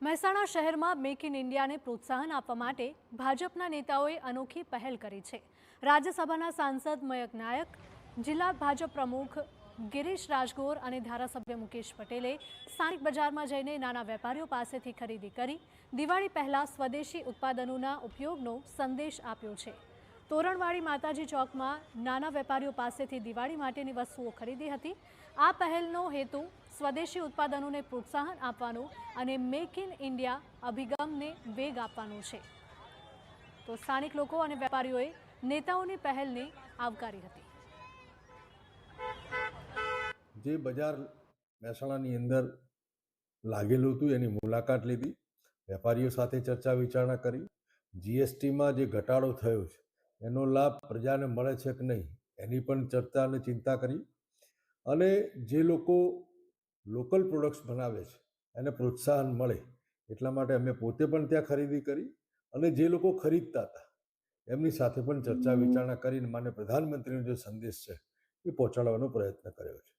મહેસાણા શહેરમાં make in ઇન્ડિયાને પ્રોત્સાહન આપવા માટે ભાજપના નેતાઓએ અનોખી પહેલ કરી છે। રાજ્યસભાના સાંસદ મયંક નાયક, જિલ્લા ભાજપ પ્રમુખ ગિરીશ રાજગોર અને ધારાસભ્ય મુકેશ પટેલે સ્થાનિક બજારમાં જઈને નાના વેપારીઓ પાસેથી ખરીદી કરી દિવાળી પહેલા સ્વદેશી ઉત્પાદનોના ઉપયોગનો સંદેશ આપ્યો છે। તોરણવાડી માતાજી ચોકમાં નાના વેપારીઓ પાસેથી દિવાળી માટેની વસ્તુઓ ખરીદી હતી। આ પહેલનો હેતુ સ્વદેશી ઉત્પાદનોને પ્રોત્સાહન આપવાનો અને મેક ઇન ઇન્ડિયા અભિગમને વેગ આપવાનો છે। તો સ્થાનિક લોકો અને વેપારીઓએ નેતાઓની પહેલને આવકારી હતી। જે બજાર મહેસાણાની અંદર લાગેલું હતું એની મુલાકાત લીધી, વેપારીઓ સાથે ચર્ચા વિચારણા કરી, જીએસટીમાં જે ઘટાડો થયો છે એનો લાભ પ્રજાને મળે છે કે નહીં એની પણ ચર્ચા અને ચિંતા કરી અને જે લોકો લોકલ પ્રોડક્ટ્સ બનાવે છે એને પ્રોત્સાહન મળે એટલા માટે અમે પોતે પણ ત્યાં ખરીદી કરી અને જે લોકો ખરીદતા હતા એમની સાથે પણ ચર્ચા વિચારણા કરીને માન્ય પ્રધાનમંત્રીનો જે સંદેશ છે એ પહોંચાડવાનો પ્રયત્ન કર્યો છે।